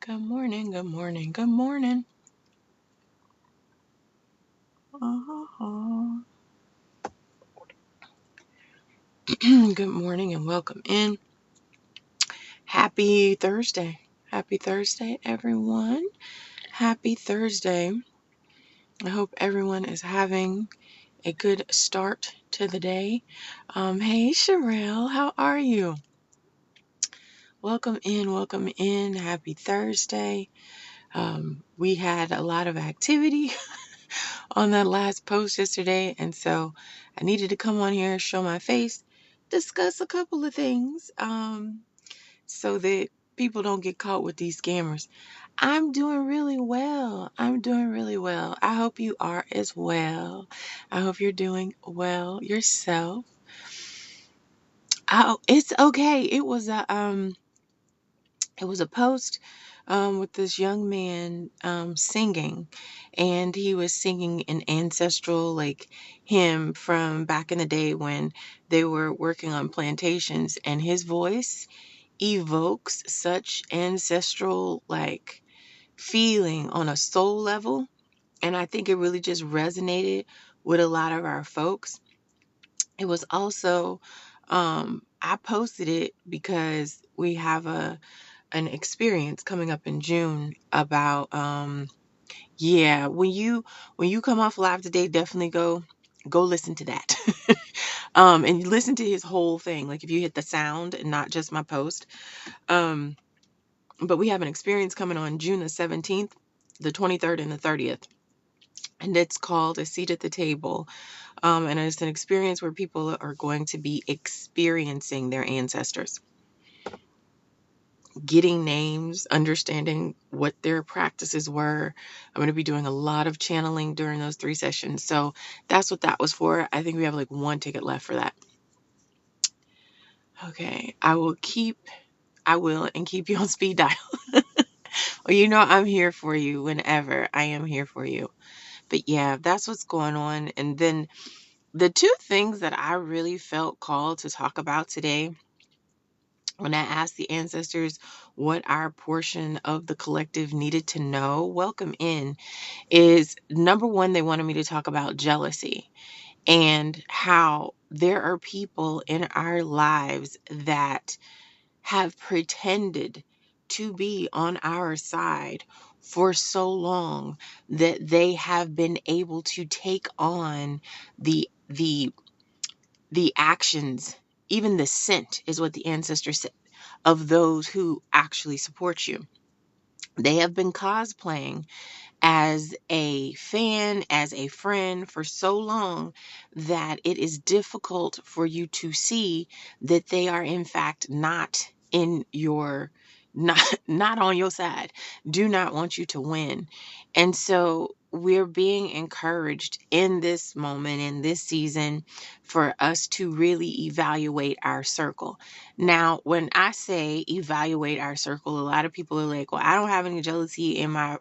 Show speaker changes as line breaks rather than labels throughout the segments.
Good morning, good morning, good morning. Uh-huh. Good morning and welcome in. Happy Thursday. Happy Thursday, everyone. Happy Thursday. I hope everyone is having a good start to the day. Hey, Sherelle, how are you? Welcome in, welcome in. Happy Thursday. We had a lot of activity on that last post yesterday, and so I needed to come on here, show my face, discuss a couple of things, so that people don't get caught with these scammers. I'm doing really well. I'm doing really well. I hope you are as well. I hope you're doing well yourself. Oh, it's okay. It was a post with this young man singing, and he was singing an ancestral like hymn from back in the day when they were working on plantations, and his voice evokes such ancestral like feeling on a soul level, and I think it really just resonated with a lot of our folks. It was also I posted it because we have an experience coming up in June about yeah, when you come off live today, definitely go listen to that. And listen to his whole thing, like if you hit the sound and not just my post. um but we have an experience coming on June the 17th, the 23rd, and the 30th, and it's called A Seat at the Table. And it's an experience where people are going to be experiencing their ancestors, getting names, understanding what their practices were. I'm going to be doing a lot of channeling during those 3 sessions. So that's what that was for. I think we have like one ticket left for that. Okay. I will and keep you on speed dial. Well, I'm here for you whenever. I am here for you. But yeah, that's what's going on. And then the two things that I really felt called to talk about today, when I asked the ancestors what our portion of the collective needed to know, welcome in, is number one, they wanted me to talk about jealousy and how there are people in our lives that have pretended to be on our side for so long that they have been able to take on the actions, even the scent is what the ancestors said, of those who actually support you. They have been cosplaying as a fan, as a friend for so long that it is difficult for you to see that they are in fact not in your not not on your side, do not want you to win. And so we're being encouraged in this moment, in this season, for us to really evaluate our circle. Now, when I say evaluate our circle, a lot of people are like, well, I don't have any jealousy in my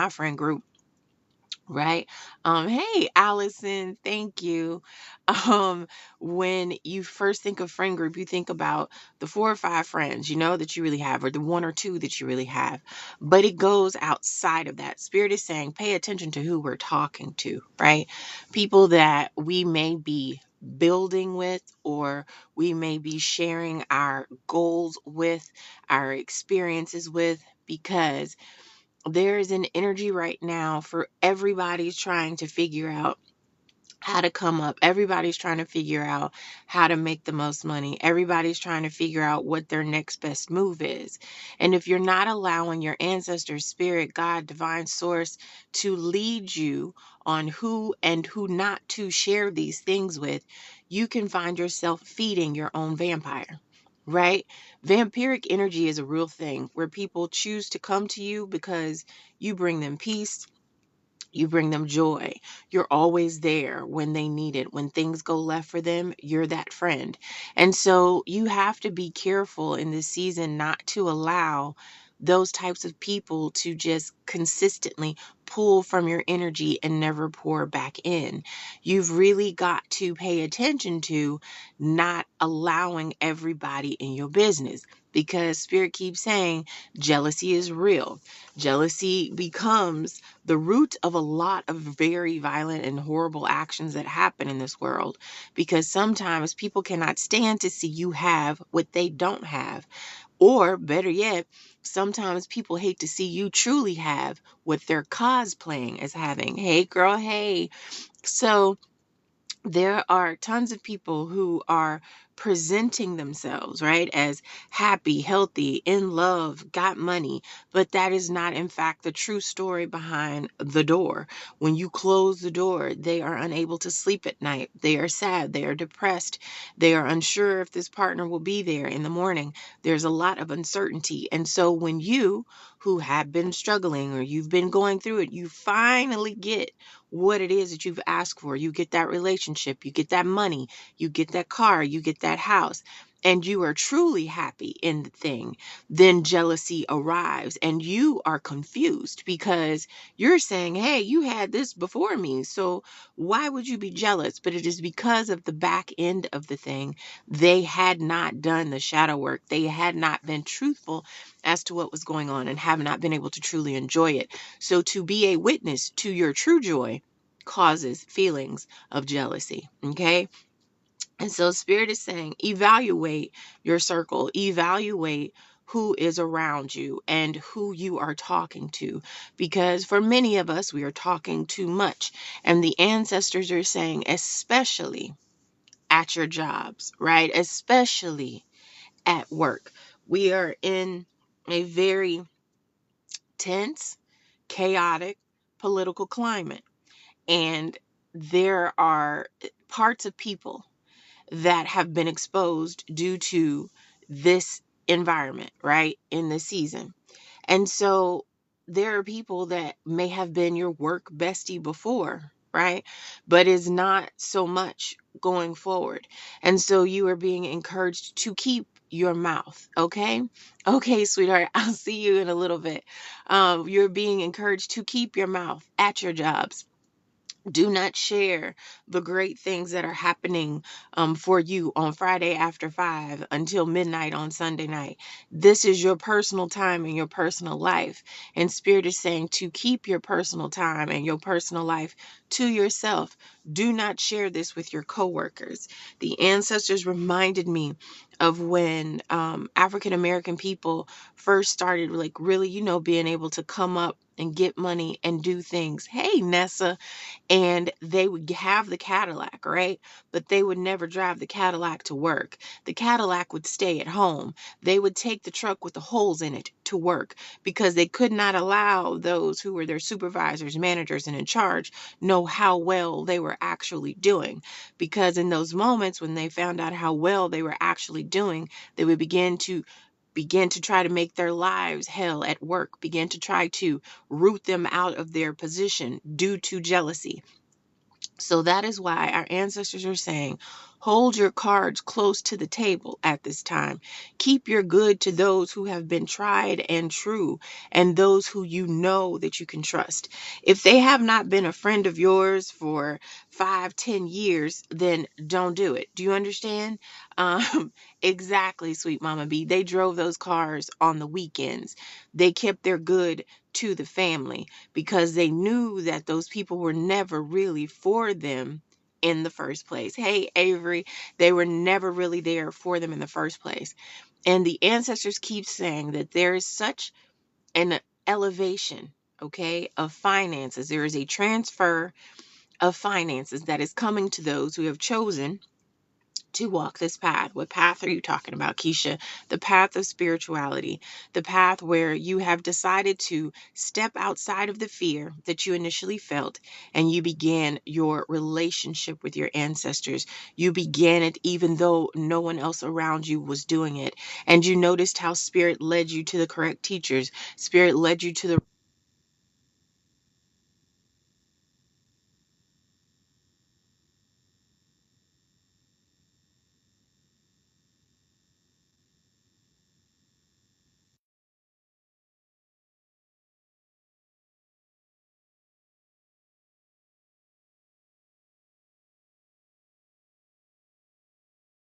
friend group, right? Hey, Allison, thank you. When you first think of friend group, you think about the 4 or 5 friends, that you really have, or the 1 or 2 that you really have. But it goes outside of that. Spirit is saying, pay attention to who we're talking to, right? People that we may be building with, or we may be sharing our goals with, our experiences with, because there is an energy right now for everybody's trying to figure out how to come up. Everybody's trying to figure out how to make the most money. Everybody's trying to figure out what their next best move is. And if you're not allowing your ancestors, spirit, God, divine source to lead you on who and who not to share these things with, you can find yourself feeding your own vampire. Right? Vampiric energy is a real thing where people choose to come to you because you bring them peace, you bring them joy. You're always there when they need it. When things go left for them, you're that friend. And so you have to be careful in this season not to allow those types of people to just consistently pull from your energy and never pour back in. You've really got to pay attention to not allowing everybody in your business, because Spirit keeps saying jealousy is real. Jealousy becomes the root of a lot of very violent and horrible actions that happen in this world, because sometimes people cannot stand to see you have what they don't have. Or better yet, sometimes people hate to see you truly have what they're cosplaying as having. Hey, girl, hey. So, there are tons of people who are presenting themselves, right, as happy, healthy, in love, got money, but that is not, in fact, the true story behind the door. When you close the door, they are unable to sleep at night. They are sad. They are depressed. They are unsure if this partner will be there in the morning. There's a lot of uncertainty. And so when you, who have been struggling or you've been going through it, you finally get what it is that you've asked for. You get that relationship, you get that money, you get that car, you get that house, and you are truly happy in the thing. Then jealousy arrives and you are confused because you're saying, hey, you had this before me, so why would you be jealous? But it is because of the back end of the thing. They had not done the shadow work, they had not been truthful as to what was going on and have not been able to truly enjoy it. So to be a witness to your true joy causes feelings of jealousy. Okay. And so Spirit is saying, evaluate your circle, evaluate who is around you and who you are talking to. Because for many of us, we are talking too much. And the ancestors are saying, especially at your jobs, right? Especially at work. We are in a very tense, chaotic political climate. And there are parts of people that have been exposed due to this environment, right? In this season. And so there are people that may have been your work bestie before, right? But is not so much going forward. And so you are being encouraged to keep your mouth, okay? Okay, sweetheart, I'll see you in a little bit. You're being encouraged to keep your mouth at your jobs. Do not share the great things that are happening for you on Friday after 5 until midnight on Sunday night. This is your personal time and your personal life. And Spirit is saying to keep your personal time and your personal life to yourself. Do not share this with your coworkers. The ancestors reminded me of when African American people first started, like, really, being able to come up and get money and do things. Hey, Nessa. And they would have the Cadillac, right? But they would never drive the Cadillac to work. The Cadillac would stay at home. They would take the truck with the holes in it to work because they could not allow those who were their supervisors, managers, and in charge know how well they were actually doing. Because in those moments when they found out how well they were actually doing, they would begin to try to make their lives hell at work, begin to try to root them out of their position due to jealousy. So that is why our ancestors are saying, hold your cards close to the table at this time. Keep your good to those who have been tried and true, and those who you know that you can trust. If they have not been a friend of yours for 5, 10 years, then don't do it. Do you understand? Exactly, sweet Mama B. They drove those cars on the weekends. They kept their good to the family because they knew that those people were never really for them in the first place. Hey, Avery, they were never really there for them in the first place. And the ancestors keep saying that there is such an elevation, okay, of finances. There is a transfer of finances that is coming to those who have chosen to walk this path. What path are you talking about, Keisha? The path of spirituality, the path where you have decided to step outside of the fear that you initially felt and you began your relationship with your ancestors. You began it even though no one else around you was doing it. And you noticed how Spirit led you to the correct teachers, Spirit led you to the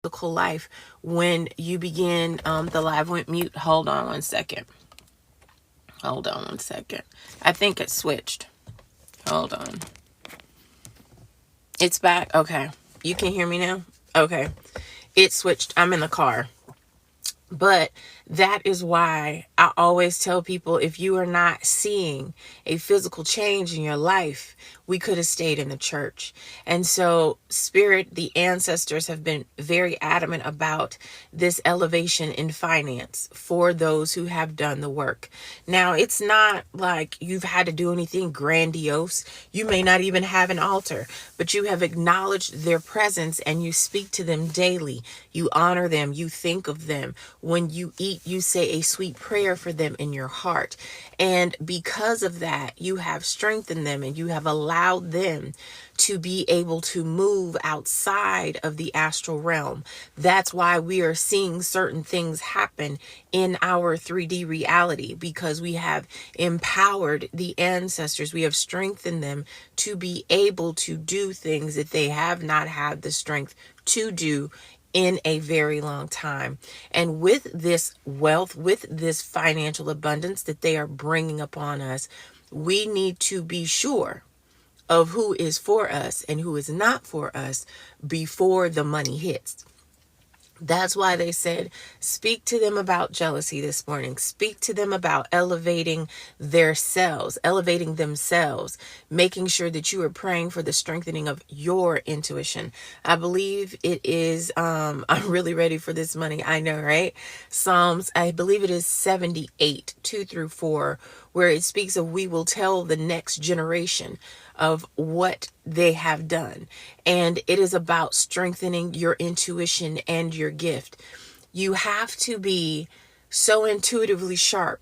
physical life when you begin. The live went mute. Hold on one second. I think it switched. Hold on. It's back. Okay. You can hear me now? Okay. It switched. I'm in the car. But that is why I always tell people, if you are not seeing a physical change in your life, we could have stayed in the church. And so Spirit, the ancestors have been very adamant about this elevation in finance for those who have done the work. Now, it's not like you've had to do anything grandiose. You may not even have an altar, but you have acknowledged their presence and you speak to them daily. You honor them. You think of them. When you eat, you say a sweet prayer for them in your heart. And because of that, you have strengthened them and you have allowed them to be able to move outside of the astral realm. That's why we are seeing certain things happen in our 3D reality, because we have empowered the ancestors. We have strengthened them to be able to do things that they have not had the strength to do in a very long time. And with this wealth, with this financial abundance that they are bringing upon us, we need to be sure of who is for us and who is not for us before the money hits. That's why they said, speak to them about jealousy this morning. Speak to them about elevating elevating themselves, making sure that you are praying for the strengthening of your intuition. I believe it is, I'm really ready for this money. I know, right? Psalms, I believe it is 78, 2-4, where it speaks of, we will tell the next generation of what they have done. And it is about strengthening your intuition and your gift. You have to be so intuitively sharp.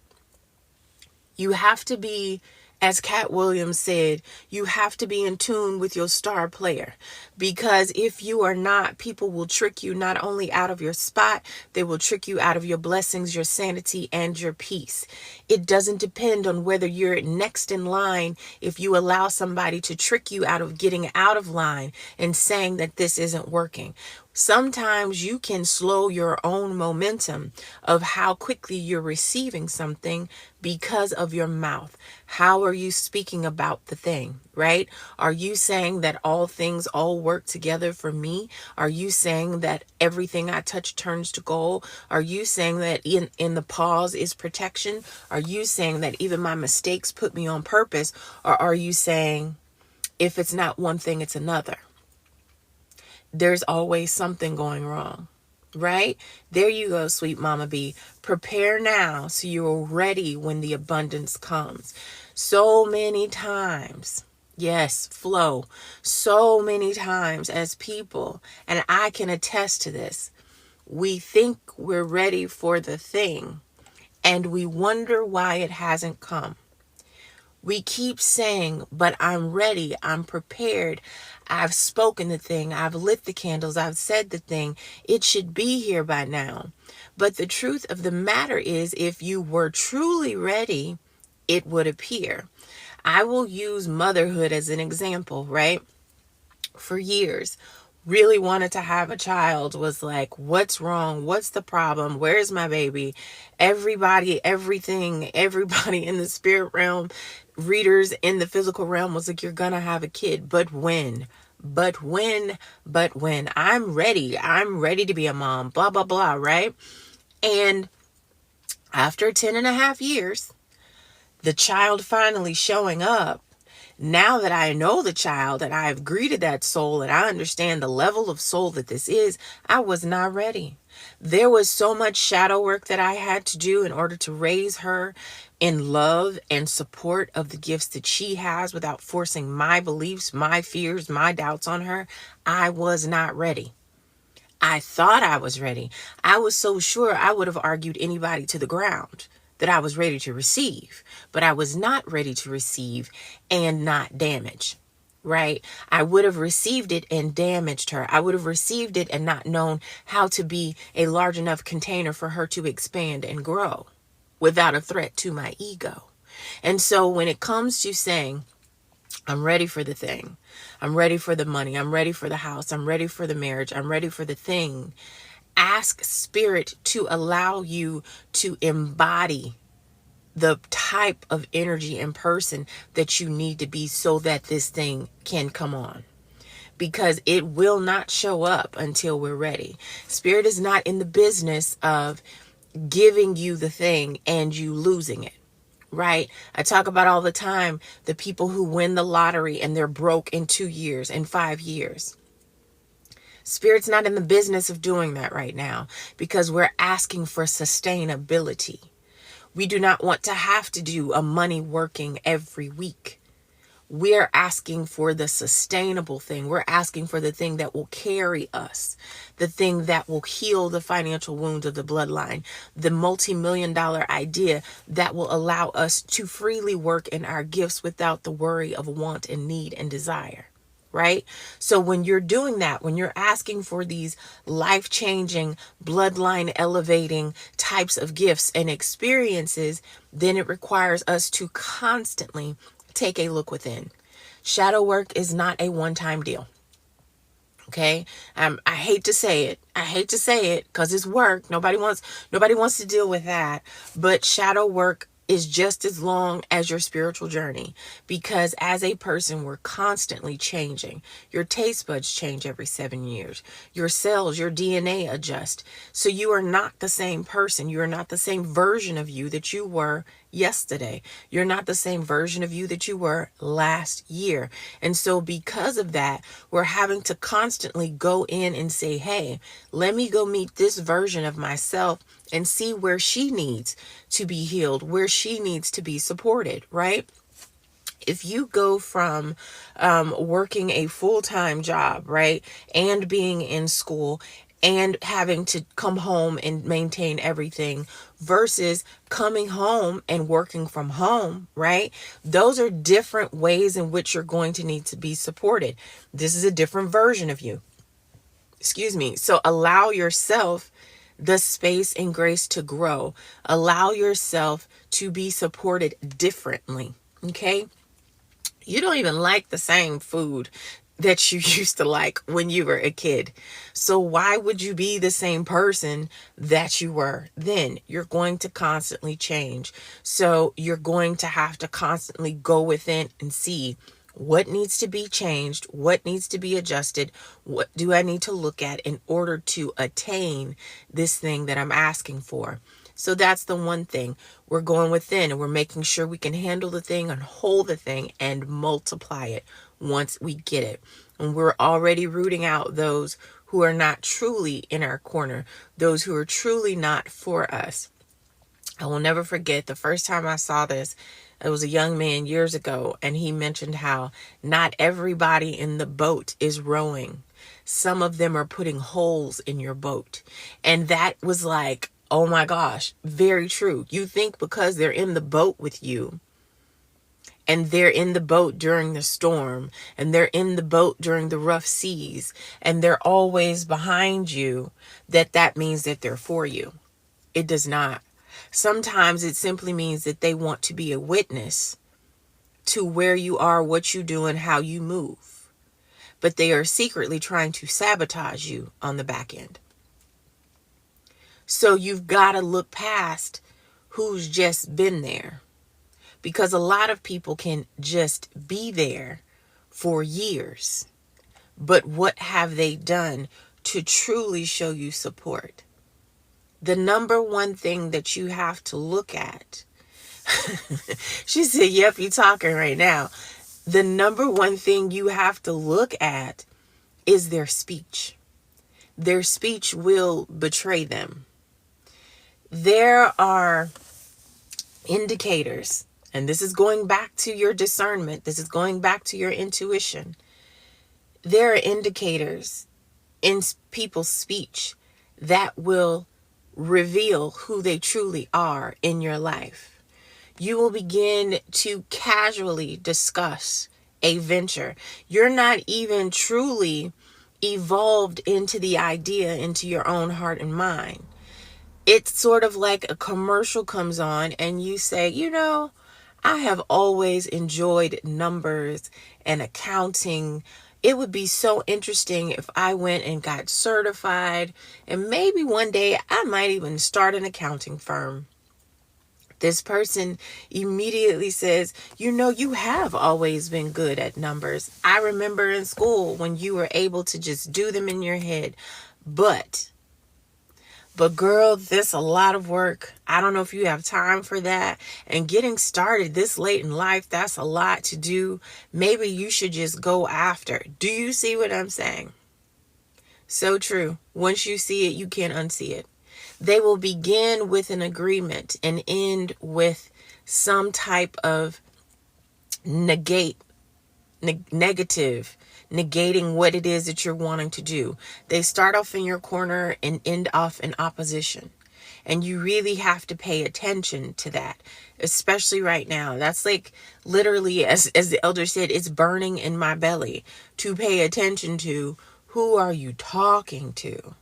You have to be, as Cat Williams said, you have to be in tune with your star player, because if you are not, people will trick you not only out of your spot, they will trick you out of your blessings, your sanity, and your peace. It doesn't depend on whether you're next in line. If you allow somebody to trick you out of getting out of line and saying that this isn't working, sometimes you can slow your own momentum of how quickly you're receiving something because of your mouth. How are you speaking about the thing, right? Are you saying that all things all work together for me? Are you saying that everything I touch turns to gold? Are you saying that in the pause is protection? Are you saying that even my mistakes put me on purpose? Or are you saying if it's not one thing, it's another? There's always something going wrong, right? There you go, sweet Mama B. Prepare now so you're ready when the abundance comes. So many times, yes, flow. So many times as people, and I can attest to this, we think we're ready for the thing and we wonder why it hasn't come. We keep saying, but I'm ready, I'm prepared, I've spoken the thing, I've lit the candles, I've said the thing, it should be here by now. But the truth of the matter is, if you were truly ready, it would appear. I will use motherhood as an example, right? For years, really wanted to have a child, was like, what's wrong? What's the problem? Where's my baby? Everybody, everything, everybody in the spirit realm, readers in the physical realm was like, you're gonna have a kid, but when? But when? I'm ready to be a mom, blah, blah, blah, right? And after 10 and a half years, the child finally showing up, now that I know the child and I have greeted that soul and I understand the level of soul that this is, I was not ready. There was so much shadow work that I had to do in order to raise her in love and support of the gifts that she has without forcing my beliefs, my fears, my doubts on her. I was not ready. I thought I was ready. I was so sure I would have argued anybody to the ground that I was ready to receive, but I was not ready to receive and not damage, right? I would have received it and damaged her. I would have received it and not known how to be a large enough container for her to expand and grow without a threat to my ego. And so when it comes to saying, I'm ready for the thing. I'm ready for the money. I'm ready for the house. I'm ready for the marriage. I'm ready for the thing. Ask Spirit to allow you to embody the type of energy and person that you need to be so that this thing can come on. Because it will not show up until we're ready. Spirit is not in the business of giving you the thing and you losing it. Right? I talk about all the time the people who win the lottery and they're broke in 2 years and 5 years. Spirit's not in the business of doing that right now because we're asking for sustainability. We do not want to have to do a money working every week. We're asking for the sustainable thing. We're asking for the thing that will carry us, the thing that will heal the financial wounds of the bloodline, the multi-million-dollar idea that will allow us to freely work in our gifts without the worry of want and need and desire. Right? So when you're doing that, when you're asking for these life-changing, bloodline elevating types of gifts and experiences, then it requires us to constantly take a look within. Shadow work is not a one-time deal. Okay? I hate to say it. I hate to say it because it's work. Nobody wants to deal with that. But shadow work is just as long as your spiritual journey, because as a person, we're constantly changing. Your taste buds change every 7 years. Your cells, your DNA adjust. So you are not the same person. You are not the same version of you that you were yesterday. You're not the same version of you that you were last year. And so because of that, we're having to constantly go in and say, hey, let me go meet this version of myself and see where she needs to be healed, where she needs to be supported, right? If you go from working a full-time job, right, and being in school and having to come home and maintain everything versus coming home and working from home, right? Those are different ways in which you're going to need to be supported. This is a different version of you. Excuse me. So allow yourself the space and grace to grow. Allow yourself to be supported differently. Okay? You don't even like the same food that you used to like when you were a kid. So why would you be the same person that you were then? You're going to constantly change. So you're going to have to constantly go within and see what needs to be changed, what needs to be adjusted, what do I need to look at in order to attain this thing that I'm asking for. So that's the one thing. We're going within and we're making sure we can handle the thing and hold the thing and multiply it once we get it. And we're already rooting out those who are not truly in our corner, those who are truly not for us. I will never forget the first time I saw this. It was a young man years ago, and he mentioned how not everybody in the boat is rowing. Some of them are putting holes in your boat. And that was like, oh my gosh, very true. You think because they're in the boat with you, and they're in the boat during the storm, and they're in the boat during the rough seas, and they're always behind you, that means that they're for you. It does not. Sometimes it simply means that they want to be a witness to where you are, what you do, and how you move. But they are secretly trying to sabotage you on the back end. So you've got to look past who's just been there. Because a lot of people can just be there for years. But what have they done to truly show you support? The number one thing that you have to look at, she said, yep, you're talking right now. The number one thing you have to look at is their speech. Their speech will betray them. There are indicators, and this is going back to your discernment. This is going back to your intuition. There are indicators in people's speech that will reveal who they truly are in your life. You will begin to casually discuss a venture. You're not even truly evolved into the idea, into your own heart and mind. It's sort of like a commercial comes on and you say, I have always enjoyed numbers and accounting. It would be so interesting if I went and got certified, and maybe one day I might even start an accounting firm. This person immediately says, you have always been good at numbers. I remember in school when you were able to just do them in your head. But girl, this a lot of work. I don't know if you have time for that. And getting started this late in life, that's a lot to do. Maybe you should just go after. Do you see what I'm saying? So true. Once you see it, you can't unsee it. They will begin with an agreement and end with some type of negative, negating what it is that you're wanting to do. They start off in your corner and end off in opposition. And you really have to pay attention to that, especially right now. That's like literally, as the elder said, it's burning in my belly to pay attention to who are you talking to.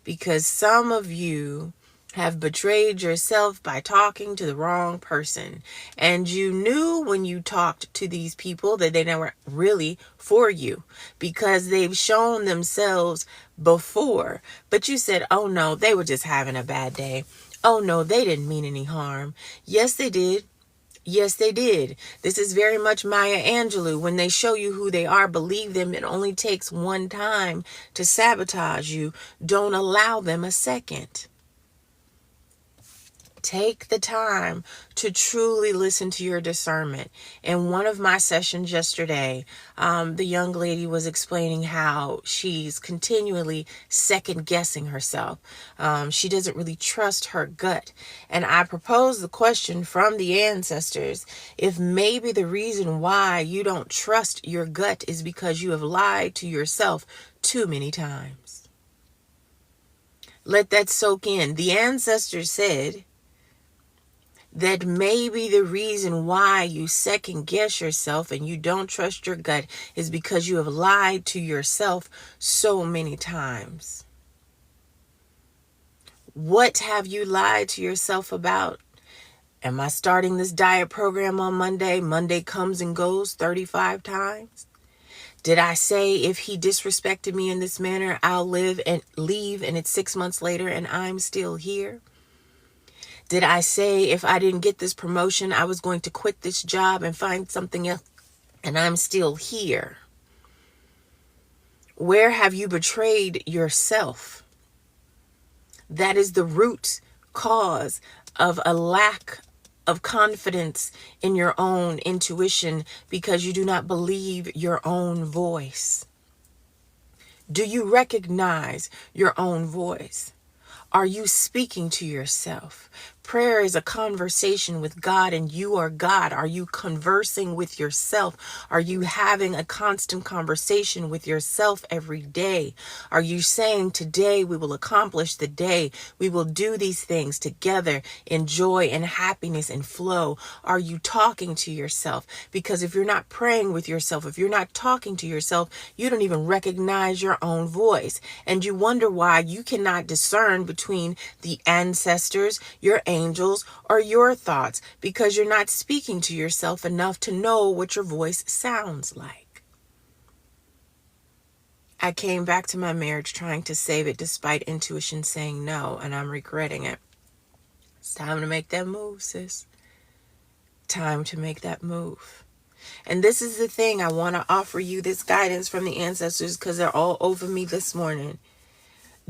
Because some of you have betrayed yourself by talking to the wrong person. And you knew when you talked to these people that they weren't really for you because they've shown themselves before. But you said, oh no, they were just having a bad day. Oh no, they didn't mean any harm. Yes, they did. Yes, they did. This is very much Maya Angelou. When they show you who they are, believe them. It only takes one time to sabotage you. Don't allow them a second. Take the time to truly listen to your discernment. In one of my sessions yesterday, the young lady was explaining how she's continually second guessing herself. She doesn't really trust her gut. And I proposed the question from the ancestors, if maybe the reason why you don't trust your gut is because you have lied to yourself too many times. Let that soak in. The ancestors said that maybe the reason why you second guess yourself and you don't trust your gut is because you have lied to yourself so many times. What have you lied to yourself about? Am I starting this diet program on Monday? Monday comes and goes 35 times. Did I say if he disrespected me in this manner, I'll live and leave and it's 6 months later and I'm still here? Did I say if I didn't get this promotion, I was going to quit this job and find something else, and I'm still here? Where have you betrayed yourself? That is the root cause of a lack of confidence in your own intuition because you do not believe your own voice. Do you recognize your own voice? Are you speaking to yourself? Prayer is a conversation with God and you are God. Are you conversing with yourself? Are you having a constant conversation with yourself every day? Are you saying today we will accomplish the day? We will do these things together in joy and happiness and flow. Are you talking to yourself? Because if you're not praying with yourself, if you're not talking to yourself, you don't even recognize your own voice. And you wonder why you cannot discern between the ancestors, your angels, or your thoughts because you're not speaking to yourself enough to know what your voice sounds like. I came back to my marriage trying to save it despite intuition saying no, and I'm regretting it. It's time to make that move, sis. Time to make that move. And this is the thing, I want to offer you this guidance from the ancestors because they're all over me this morning.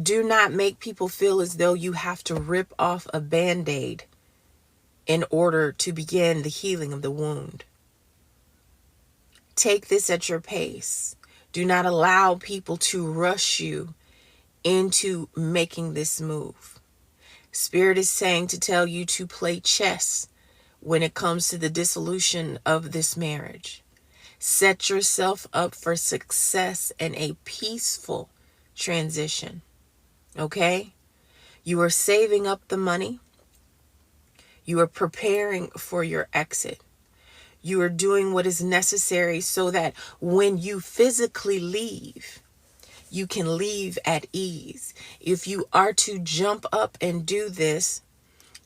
Do not make people feel as though you have to rip off a Band-Aid in order to begin the healing of the wound. Take this at your pace. Do not allow people to rush you into making this move. Spirit is saying to tell you to play chess when it comes to the dissolution of this marriage. Set yourself up for success and a peaceful transition. Okay? You are saving up the money. You are preparing for your exit. You are doing what is necessary so that when you physically leave, you can leave at ease. If you are to jump up and do this,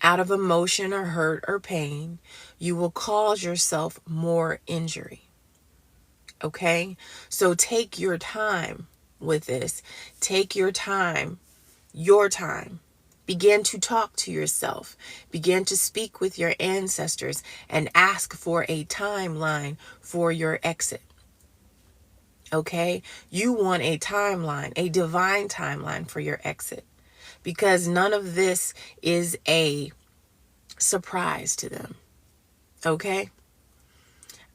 out of emotion or hurt or pain, you will cause yourself more injury. Okay? So take your time with this. Take your time, your time. Begin to talk to yourself. Begin to speak with your ancestors and ask for a timeline for your exit. Okay? You want a timeline, a divine timeline for your exit, because none of this is a surprise to them. Okay?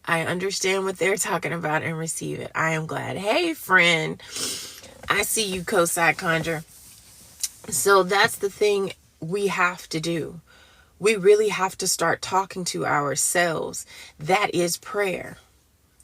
I understand what they're talking about and receive it. I am glad. Hey, friend. I see you, Kosai Conjure. So that's the thing we have to do. We really have to start talking to ourselves. That is prayer.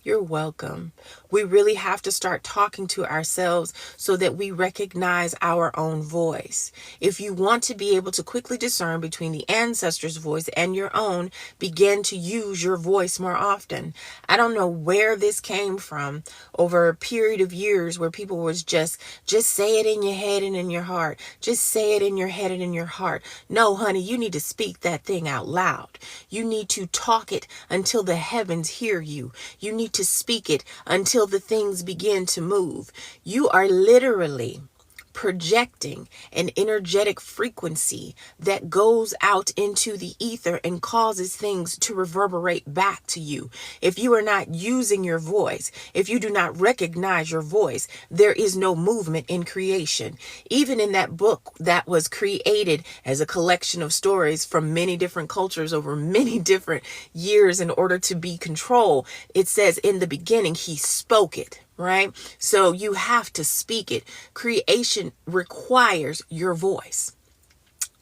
You're welcome. We really have to start talking to ourselves so that we recognize our own voice. If you want to be able to quickly discern between the ancestors' voice and your own, begin to use your voice more often. I don't know where this came from over a period of years where people was just say it in your head and in your heart. Just say it in your head and in your heart. No, honey, you need to speak that thing out loud. You need to talk it until the heavens hear you. You need to speak it until the things begin to move. You are literally projecting an energetic frequency that goes out into the ether and causes things to reverberate back to you. If you are not using your voice, if you do not recognize your voice, there is no movement in creation. Even in that book that was created as a collection of stories from many different cultures over many different years in order to be controlled, it says in the beginning, he spoke it. Right? So you have to speak it. Creation requires your voice.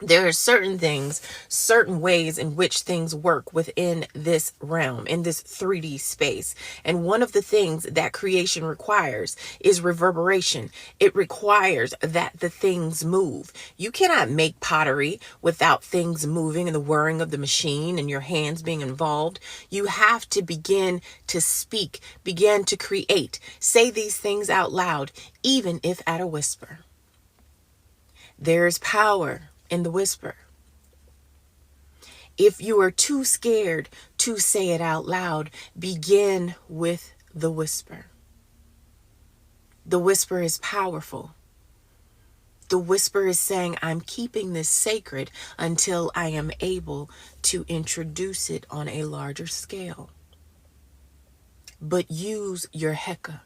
There are certain things, certain ways in which things work within this realm, in this 3D space. And one of the things that creation requires is reverberation. It requires that the things move. You cannot make pottery without things moving and the whirring of the machine and your hands being involved. You have to begin to speak, begin to create. Say these things out loud, even if at a whisper. There is power in the whisper. If you are too scared to say it out loud, begin with the whisper. The whisper is powerful. The whisper is saying, I'm keeping this sacred until I am able to introduce it on a larger scale. But use your Heka.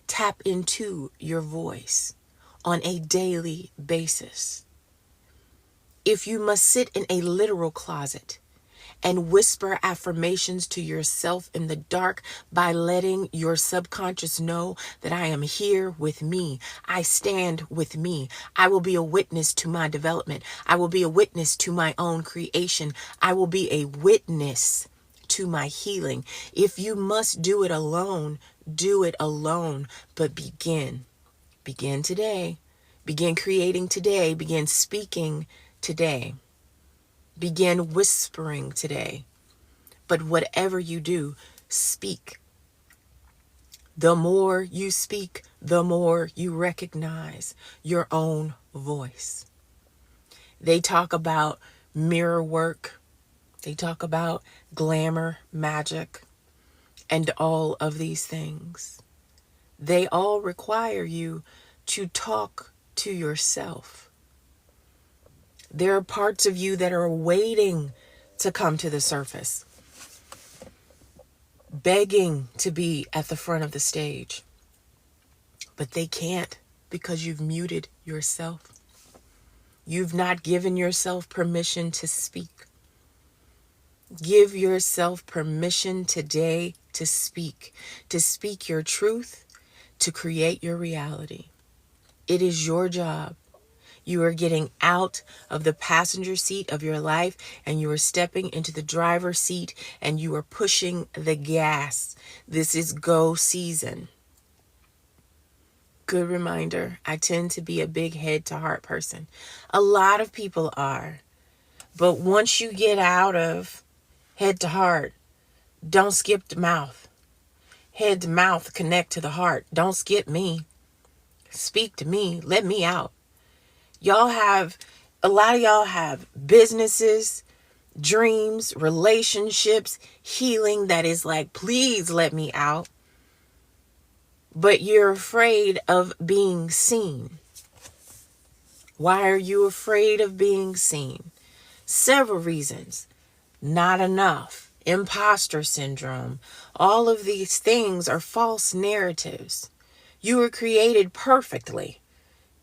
Tap into your voice on a daily basis. If you must sit in a literal closet and whisper affirmations to yourself in the dark by letting your subconscious know that I am here with me, I stand with me, I will be a witness to my development, I will be a witness to my own creation, I will be a witness to my healing. If you must do it alone, do it alone, but begin. Begin today. Begin creating today. Begin speaking today. Begin whispering today. But whatever you do, speak. The more you speak, the more you recognize your own voice. They talk about mirror work. They talk about glamour, magic, and all of these things. They all require you to talk to yourself. There are parts of you that are waiting to come to the surface, begging to be at the front of the stage, but they can't because you've muted yourself. You've not given yourself permission to speak. Give yourself permission today to speak your truth, to create your reality. It is your job. You are getting out of the passenger seat of your life and you are stepping into the driver's seat and you are pushing the gas. This is go season. Good reminder. I tend to be a big head to heart person. A lot of people are. But once you get out of head to heart, don't skip the mouth. Head to mouth, connect to the heart. Don't skip me. Speak to me. Let me out. Y'all have A lot of y'all have businesses, dreams, relationships, healing that is like, please let me out. But you're afraid of being seen. Why are you afraid of being seen? Several reasons. Not enough. Imposter syndrome. All of these things are false narratives. You were created perfectly.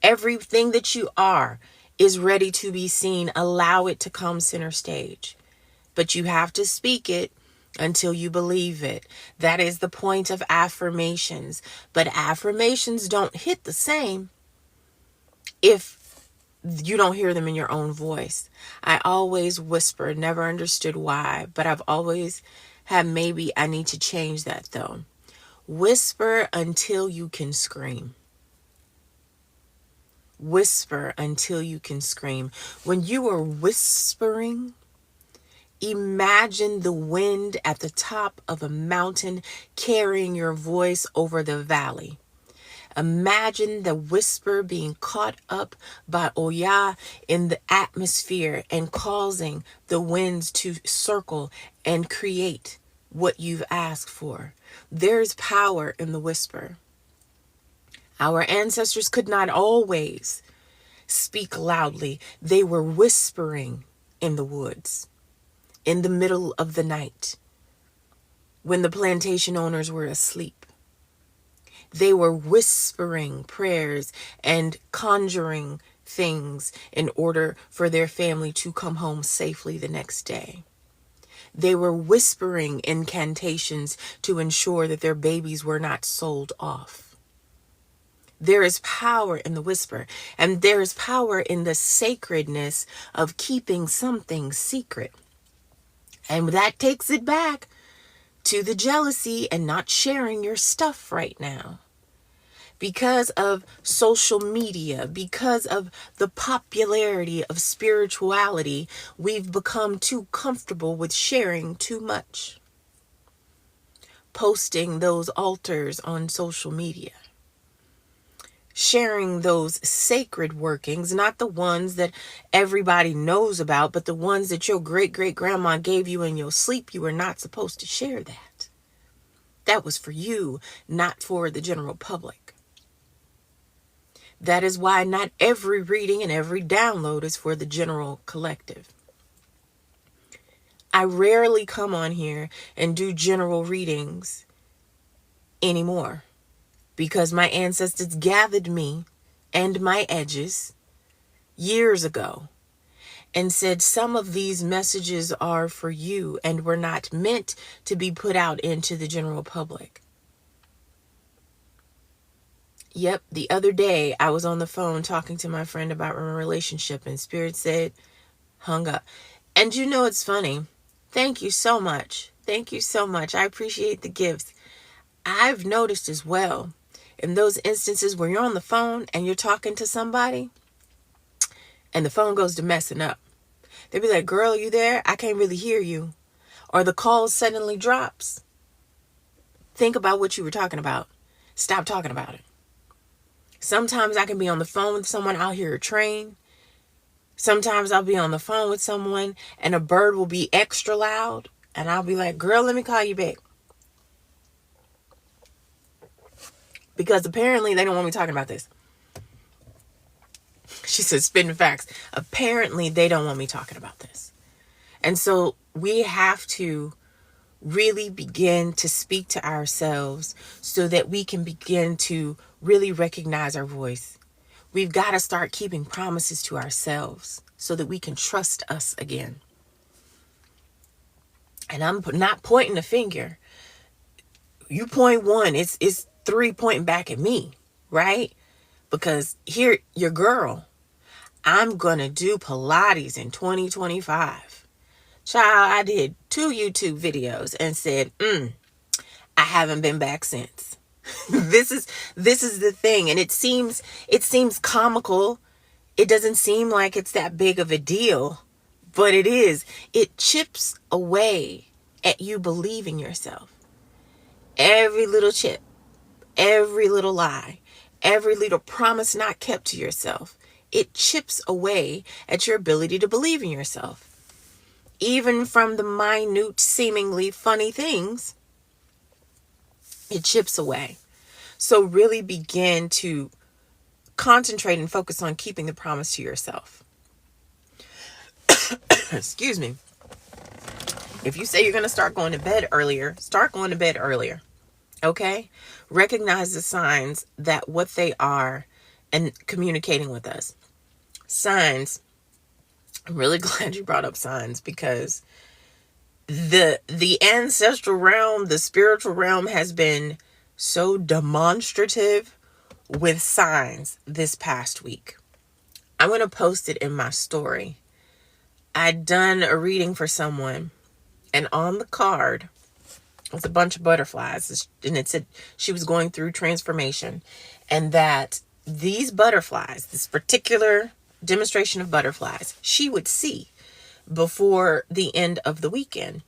Everything that you are is ready to be seen. Allow it to come center stage. But you have to speak it until you believe it. That is the point of affirmations. But affirmations don't hit the same if you don't hear them in your own voice. I always whisper, never understood why, but I've always had, maybe I need to change that though. Whisper until you can scream. Whisper until you can scream. When you are whispering, imagine the wind at the top of a mountain carrying your voice over the valley. Imagine the whisper being caught up by Oya in the atmosphere and causing the winds to circle and create what you've asked for. There's power in the whisper. Our ancestors could not always speak loudly. They were whispering in the woods, in the middle of the night, when the plantation owners were asleep. They were whispering prayers and conjuring things in order for their family to come home safely the next day. They were whispering incantations to ensure that their babies were not sold off. There is power in the whisper, and there is power in the sacredness of keeping something secret. And that takes it back to the jealousy and not sharing your stuff right now. Because of social media, because of the popularity of spirituality, we've become too comfortable with sharing too much. Posting those altars on social media. Sharing those sacred workings, not the ones that everybody knows about, but the ones that your great-great-grandma gave you in your sleep. You were not supposed to share that. That was for you, not for the general public. That is why not every reading and every download is for the general collective. I rarely come on here and do general readings anymore because my ancestors gathered me and my edges years ago and said some of these messages are for you and were not meant to be put out into the general public. Yep, the other day I was on the phone talking to my friend about my relationship and Spirit said, hung up. And you know, it's funny. Thank you so much. Thank you so much. I appreciate the gifts. I've noticed as well, in those instances where you're on the phone and you're talking to somebody and the phone goes to messing up. They'll be like, girl, you there? I can't really hear you. Or the call suddenly drops. Think about what you were talking about. Stop talking about it. Sometimes I can be on the phone with someone, I'll hear a train. Sometimes I'll be on the phone with someone and a bird will be extra loud. And I'll be like, girl, let me call you back. Because apparently they don't want me talking about this. She said, spitting facts. Apparently they don't want me talking about this. And so we have to really begin to speak to ourselves so that we can begin to really recognize our voice. We've got to start keeping promises to ourselves so that we can trust us again. And I'm not pointing a finger. You point one, it's 3 pointing back at me, right? Because here, your girl, I'm going to do Pilates in 2025. Child, I did 2 YouTube videos and said, I haven't been back since. This is the thing. And it seems comical. It doesn't seem like it's that big of a deal, but it is. It chips away at you believing yourself. Every little chip, every little lie, every little promise not kept to yourself, it chips away at your ability to believe in yourself. Even from the minute, seemingly funny things, it chips away. So really begin to concentrate and focus on keeping the promise to yourself. Excuse me. If you say you're going to start going to bed earlier, start going to bed earlier. Okay? Recognize the signs that what they are and communicating with us. Signs. I'm really glad you brought up signs, because the ancestral realm, the spiritual realm, has been so demonstrative with signs this past week. I'm going to post it in my story. I'd done a reading for someone, and on the card was a bunch of butterflies, and it said she was going through transformation, and that these butterflies, this particular demonstration of butterflies, she would see before the end of the weekend,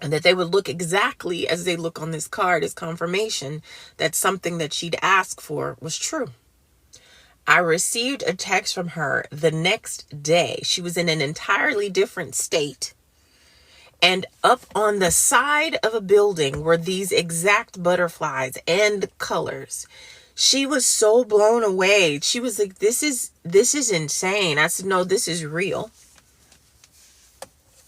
and that they would look exactly as they look on this card as confirmation that something that she'd asked for was true. I received a text from her the next day. She was in an entirely different state, and up on the side of a building were these exact butterflies and colors. She was so blown away. She was like, this is insane. I said, no, this is real.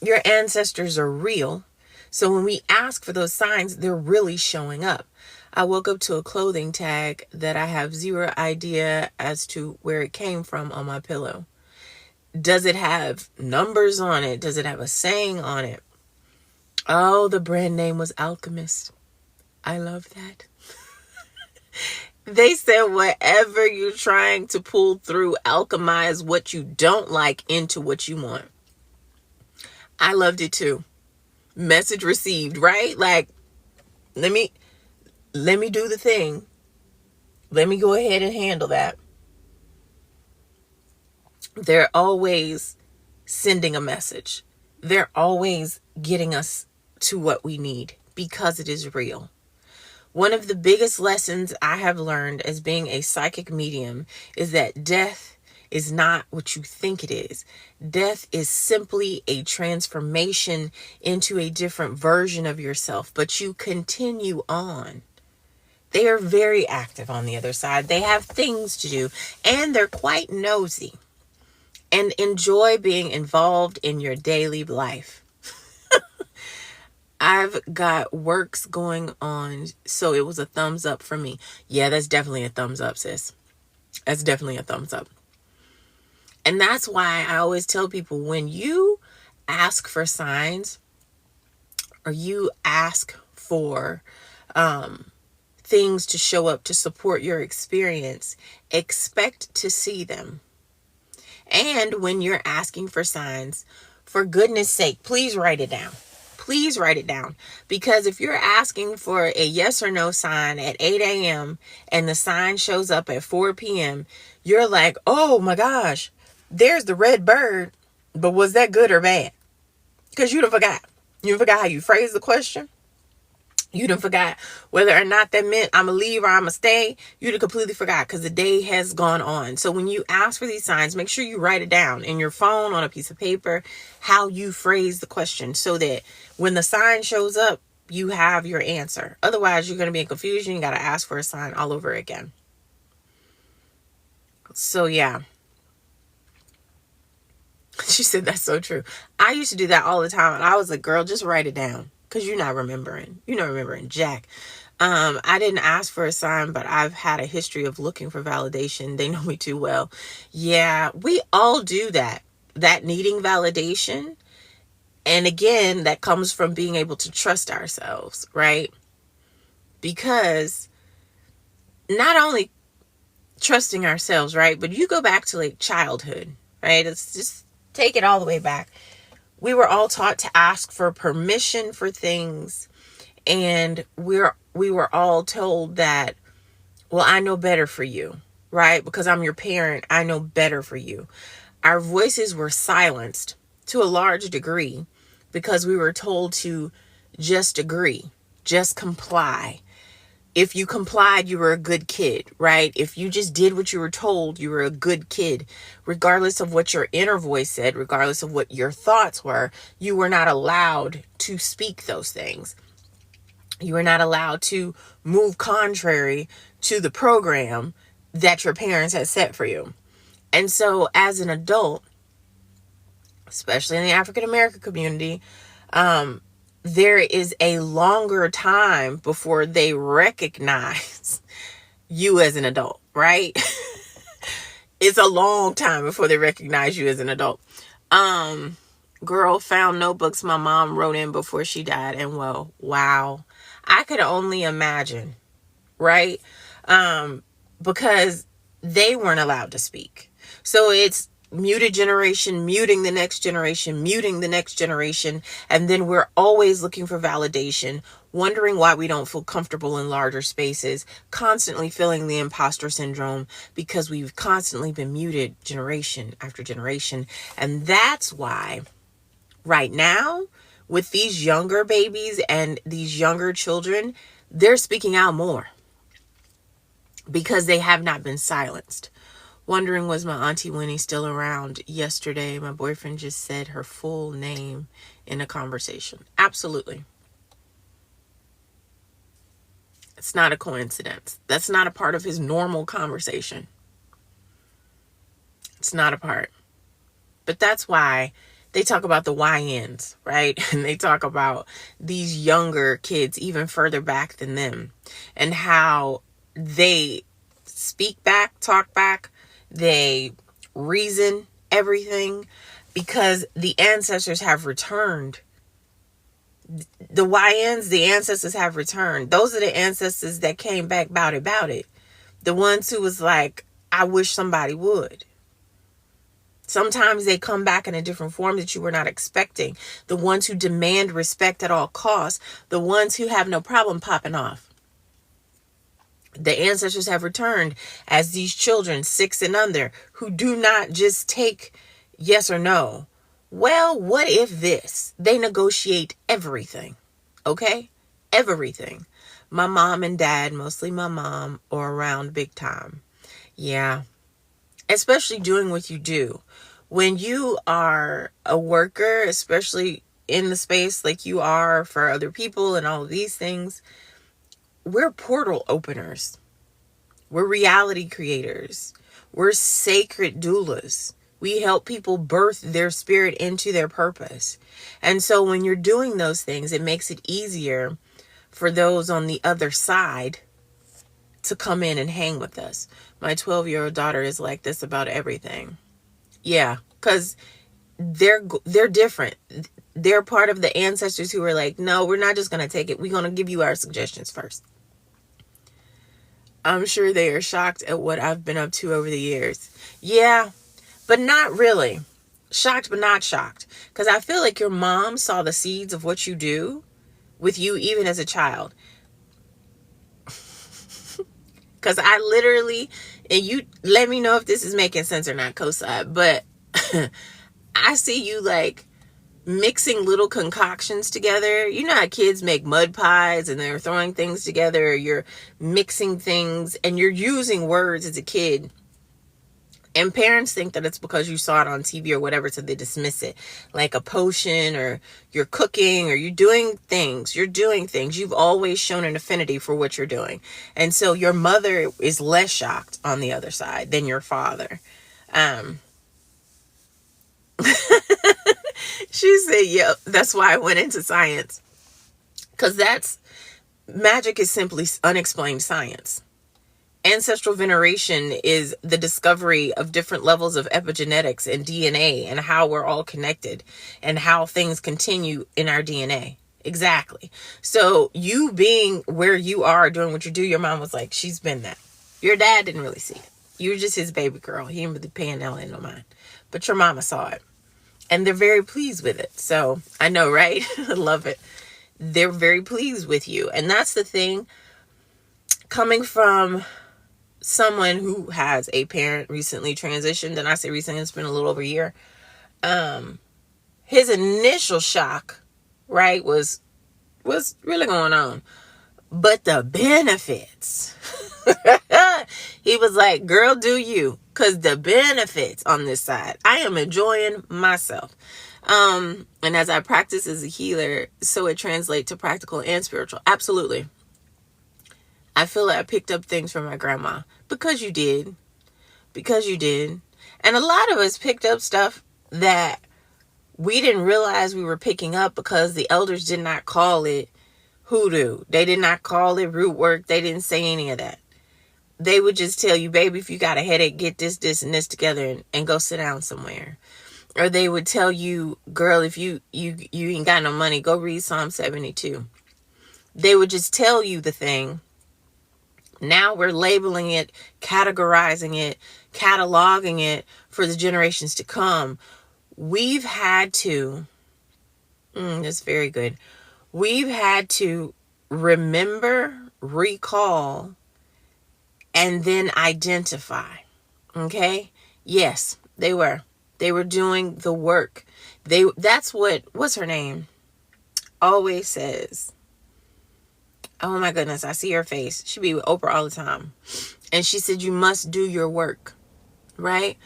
Your ancestors are real. So when we ask for those signs, they're really showing up. I woke up to a clothing tag that I have zero idea as to where it came from on my pillow. Does it have numbers on it? Does it have a saying on it? Oh, the brand name was Alchemist. I love that. They said whatever you're trying to pull through, alchemize what you don't like into what you want. I loved it too. Message received, right? Like, let me do the thing. Let me go ahead and handle that. They're always sending a message. They're always getting us to what we need because it is real. One of the biggest lessons I have learned as being a psychic medium is that death is not what you think it is. Death is simply a transformation into a different version of yourself, but you continue on. They are very active on the other side. They have things to do, and they're quite nosy and enjoy being involved in your daily life. I've got works going on, so it was a thumbs up for me. Yeah, that's definitely a thumbs up, sis. That's definitely a thumbs up. And that's why I always tell people, when you ask for signs or you ask for things to show up to support your experience, expect to see them. And when you're asking for signs, for goodness sake, please write it down. Please write it down. Because if you're asking for a yes or no sign at 8 a.m. and the sign shows up at 4 p.m., you're like, oh my gosh, there's the red bird. But was that good or bad? Because you done forgot. You done forgot how you phrased the question. You done forgot whether or not that meant I'm going to leave or I'm going to stay. You done completely forgot because the day has gone on. So when you ask for these signs, make sure you write it down in your phone, on a piece of paper, how you phrase the question, so that when the sign shows up, you have your answer. Otherwise, you're going to be in confusion. You got to ask for a sign all over again. So yeah. She said, that's so true. I used to do that all the time. And I was like, girl, just write it down. Because you're not remembering. You're not remembering jack. I didn't ask for a sign, but I've had a history of looking for validation. They know me too well. Yeah, we all do that. That needing validation. And again, that comes from being able to trust ourselves, right? Because not only trusting ourselves, right? But you go back to like childhood, right? Let's just take it all the way back. We were all taught to ask for permission for things. And we were all told that, well, I know better for you, right? Because I'm your parent, I know better for you. Our voices were silenced to a large degree because we were told to just agree, just comply, If you complied, you were a good kid, right? If you just did what you were told, you were a good kid. Regardless of what your inner voice said, regardless of what your thoughts were, you were not allowed to speak those things. You were not allowed to move contrary to the program that your parents had set for you. And so as an adult, especially in the African American community, there is a longer time before they recognize you as an adult, right? It's a long time before they recognize you as an adult. Girl, found notebooks my mom wrote in before she died, and well, wow. I could only imagine, right? Because they weren't allowed to speak. So it's muted generation, muting the next generation, muting the next generation. And then we're always looking for validation, wondering why we don't feel comfortable in larger spaces, constantly feeling the imposter syndrome because we've constantly been muted generation after generation. And that's why right now, with these younger babies and these younger children, they're speaking out more because they have not been silenced. Wondering, was my Auntie Winnie still around? Yesterday, my boyfriend just said her full name in a conversation. Absolutely. It's not a coincidence. That's not a part of his normal conversation. It's not a part. But that's why they talk about the YNs, right? And they talk about these younger kids even further back than them and how they speak back, talk back, they reason everything because the ancestors have returned. The YNs, the ancestors have returned. Those are the ancestors that came back about it. The ones who was like, I wish somebody would. Sometimes they come back in a different form that you were not expecting. The ones who demand respect at all costs. The ones who have no problem popping off. The ancestors have returned as these children 6 and under who do not just take yes or no. Well, what if this? They negotiate everything. Okay? Everything. My mom and dad, mostly my mom, are around big time. Yeah. Especially doing what you do. When you are a worker, especially in the space like you are for other people and all of these things, we're portal openers. We're reality creators. We're sacred doulas. We help people birth their spirit into their purpose. And so when you're doing those things, it makes it easier for those on the other side to come in and hang with us. My 12-year-old daughter is like this about everything. Yeah, because they're different. They're part of the ancestors who are like, no, we're not just going to take it. We're going to give you our suggestions first. I'm sure they are shocked at what I've been up to over the years. Yeah, but not really. Shocked, but not shocked. Because I feel like your mom saw the seeds of what you do with you even as a child. Because I literally, and you let me know if this is making sense or not, co-side, but I see you like mixing little concoctions together. You know how kids make mud pies and they're throwing things together, or you're mixing things and you're using words as a kid. And parents think that it's because you saw it on TV or whatever, so they dismiss it. Like a potion, or you're cooking, or you're doing things. You've always shown an affinity for what you're doing. And so your mother is less shocked on the other side than your father. She said, yep, that's why I went into science. Because magic is simply unexplained science. Ancestral veneration is the discovery of different levels of epigenetics and DNA and how we're all connected and how things continue in our DNA. Exactly. So you being where you are doing what you do, your mom was like, she's been that. Your dad didn't really see it. You were just his baby girl. He didn't really pay no mind. But your mama saw it. And they're very pleased with it. So I know, right? I love it. They're very pleased with you. And that's the thing. Coming from someone who has a parent recently transitioned, and I say recently, it's been a little over a year. His initial shock, right, was really going on. But the benefits, he was like, girl, do you? Because the benefits on this side, I am enjoying myself. And as I practice as a healer, so it translates to practical and spiritual. Absolutely. I feel like I picked up things from my grandma because you did. Because you did. And a lot of us picked up stuff that we didn't realize we were picking up because the elders did not call it hoodoo. They did not call it root work. They didn't say any of that. They would just tell you, baby, if you got a headache, get this, and this together and go sit down somewhere. Or they would tell you, girl, if you ain't got no money, go read Psalm 72. They would just tell you the thing. Now we're labeling it, categorizing it, cataloging it for the generations to come. We've had to, that's very good. We've had to remember, recall, and then identify. Okay? Yes, they were. They were doing the work. That's what's her name? Always says. Oh my goodness, I see her face. She be with Oprah all the time. And she said, you must do your work. Right?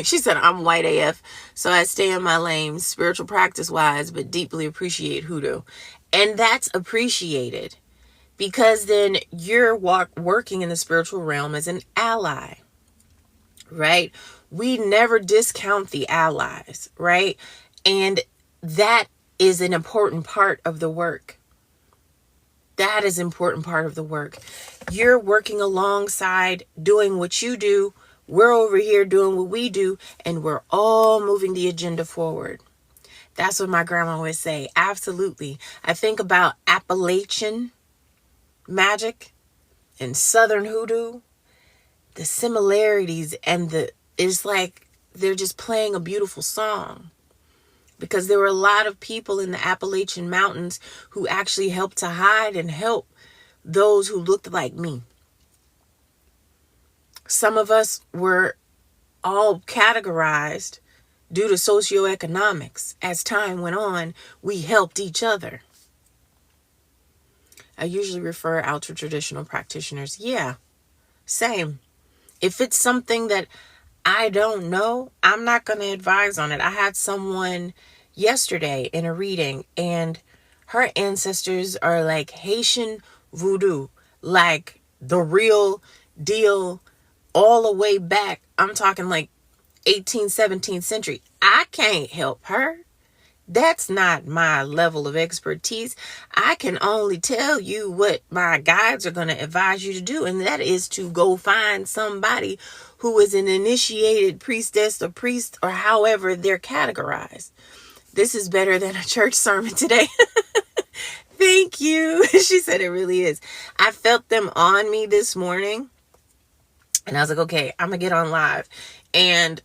She said, I'm white AF, so I stay in my lane, spiritual practice wise, but deeply appreciate hoodoo. And that's appreciated because then you're working in the spiritual realm as an ally, right? We never discount the allies, right? And that is an important part of the work. That is an important part of the work. You're working alongside doing what you do. We're over here doing what we do, and we're all moving the agenda forward. That's what my grandma would say. Absolutely. I think about Appalachian magic and Southern hoodoo, the similarities, and it's like they're just playing a beautiful song. Because there were a lot of people in the Appalachian Mountains who actually helped to hide and help those who looked like me. Some of us were all categorized due to socioeconomics. As time went on, we helped each other. I usually refer out to traditional practitioners. Yeah, same. If it's something that I don't know, I'm not going to advise on it. I had someone yesterday in a reading, and her ancestors are like Haitian voodoo, like the real deal, all the way back. I'm talking like 18th, 17th century. I can't help her. That's not my level of expertise. I can only tell you what my guides are going to advise you to do, and that is to go find somebody who is an initiated priestess or priest, or however they're categorized. This is better than a church sermon today. Thank you. She said it really is. I felt them on me this morning, and I was like, okay, I'm going to get on live. And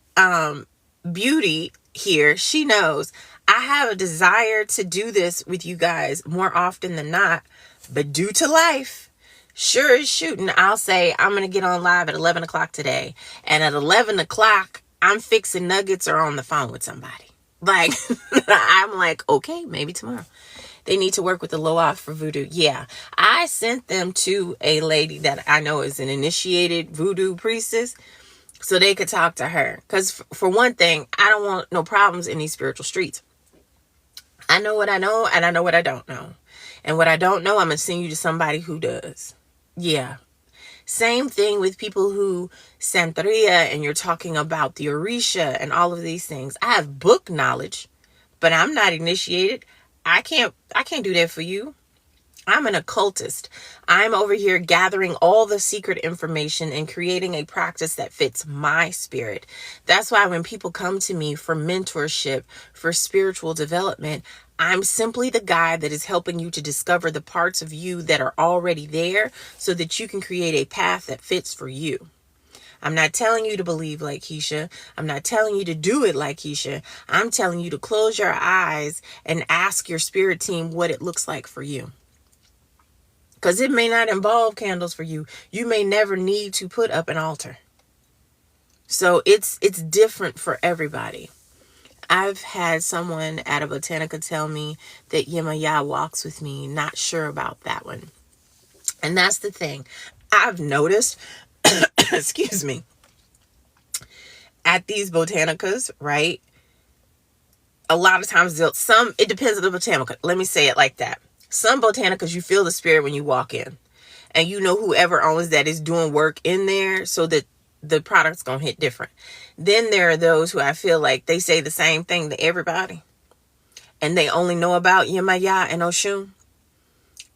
Beauty here, she knows I have a desire to do this with you guys more often than not, but due to life, sure as shooting, I'll say I'm going to get on live at 11 o'clock today. And at 11 o'clock, I'm fixing nuggets or on the phone with somebody. Like, I'm like, okay, maybe tomorrow. They need to work with the Loaf for voodoo. Yeah, I sent them to a lady that I know is an initiated voodoo priestess so they could talk to her. Because for one thing, I don't want no problems in these spiritual streets. I know what I know, and I know what I don't know. And what I don't know, I'm going to send you to somebody who does. Yeah. Same thing with people who Santeria, and you're talking about the Orisha and all of these things. I have book knowledge, but I'm not initiated. I can't do that for you. I'm an occultist. I'm over here gathering all the secret information and creating a practice that fits my spirit. That's why when people come to me for mentorship, for spiritual development, I'm simply the guide that is helping you to discover the parts of you that are already there so that you can create a path that fits for you. I'm not telling you to believe like Keisha. I'm not telling you to do it like Keisha. I'm telling you to close your eyes and ask your spirit team what it looks like for you. Because it may not involve candles for you. You may never need to put up an altar. So it's different for everybody. I've had someone at a botanica tell me that Yemaya walks with me. Not sure about that one. And that's the thing. I've noticed, excuse me, at these botanicas, right? A lot of times, it depends on the botanica. Let me say it like that. Some botanicas, you feel the spirit when you walk in. And you know whoever owns that is doing work in there so that the product's going to hit different. Then there are those who I feel like they say the same thing to everybody. And they only know about Yemaya and Oshun.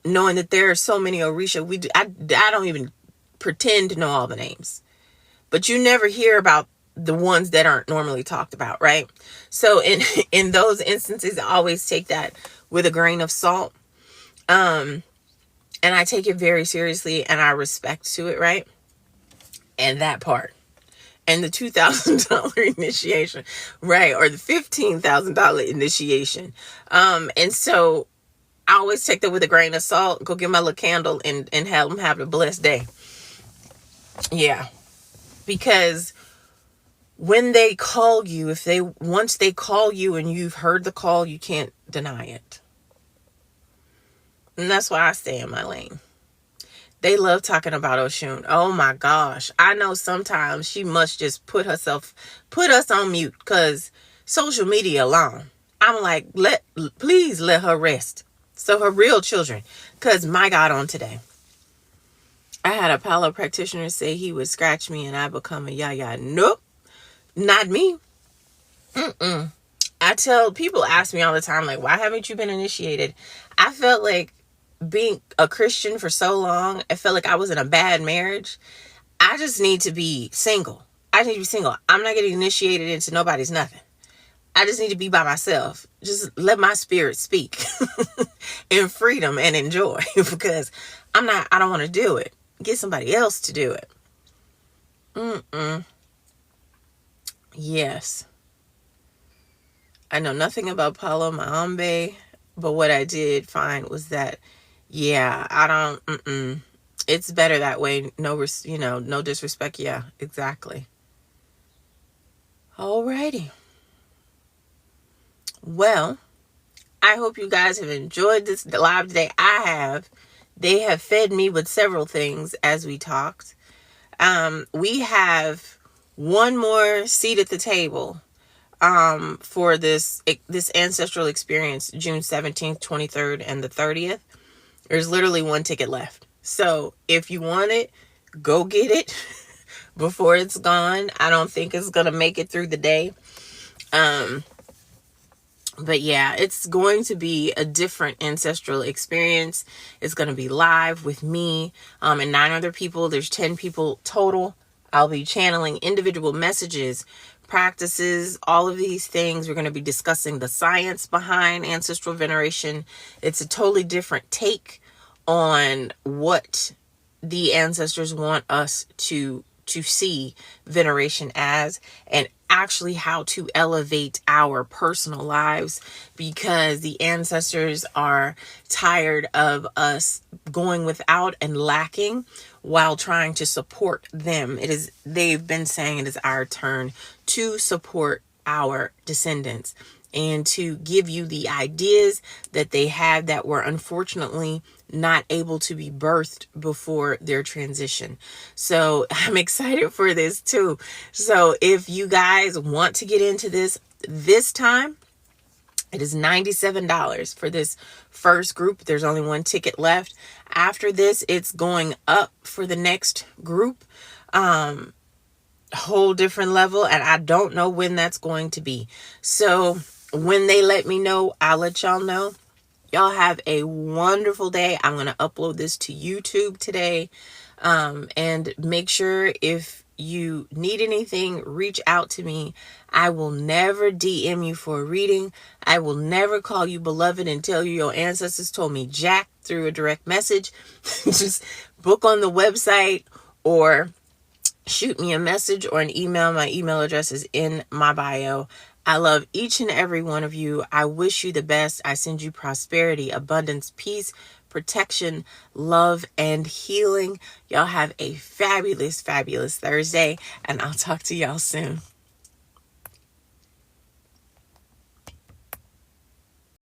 Knowing that there are so many Orisha. I don't even pretend to know all the names. But you never hear about the ones that aren't normally talked about, right? So in those instances, I always take that with a grain of salt. And I take it very seriously and I respect to it, right? And that part. And the $2,000 initiation, right? Or the $15,000 initiation. And so I always take that with a grain of salt. Go get my little candle and have them have a blessed day. Yeah. Because when they call you, once they call you and you've heard the call, you can't deny it. And that's why I stay in my lane. They love talking about Oshun. Oh my gosh. I know sometimes she must just put us on mute because social media alone. I'm like, please let her rest. So her real children, because my God, on today, I had a Palo practitioner say he would scratch me and I become a yaya. Nope. Not me. I tell people, ask me all the time, like, why haven't you been initiated? I felt like being a Christian for so long, I felt like I was in a bad marriage. I just need to be single. I'm not getting initiated into nobody's nothing. I just need to be by myself. Just let my spirit speak in freedom and enjoy because I don't want to do it. Get somebody else to do it. Yes. I know nothing about Palo Mayombe, but what I did find was that, yeah, I don't, it's better that way. No disrespect. Yeah, exactly. Alrighty. Well, I hope you guys have enjoyed this live today. I have. They have fed me with several things as we talked. We have one more seat at the table for this ancestral experience, June 17th, 23rd, and the 30th. There's literally one ticket left. So if you want it, go get it before it's gone. I don't think it's going to make it through the day. But yeah, it's going to be a different ancestral experience. It's going to be live with me and 9 other people. There's 10 people total. I'll be channeling individual messages, practices, all of these things. We're going to be discussing the science behind ancestral veneration. It's a totally different take on what the ancestors want us to see veneration as, and actually how to elevate our personal lives, because the ancestors are tired of us going without and lacking while trying to support them. They've been saying it is our turn to support our descendants and to give you the ideas that they have that were unfortunately not able to be birthed before their transition. So I'm excited for this too. So if you guys want to get into this time, it is $97 for this first group. There's only one ticket left. After this, it's going up for the next group. Whole different level, and I don't know when that's going to be. So when they let me know, I'll let y'all know. Y'all have a wonderful day. I'm going to upload this to YouTube today. And make sure if you need anything, reach out to me. I will never DM you for a reading. I will never call you beloved and tell you your ancestors told me jack through a direct message. Just book on the website or shoot me a message or an email. My email address is in my bio. I love each and every one of you. I wish you the best. I send you prosperity, abundance, peace, protection, love, and healing. Y'all have a fabulous, fabulous Thursday, and I'll talk to y'all soon.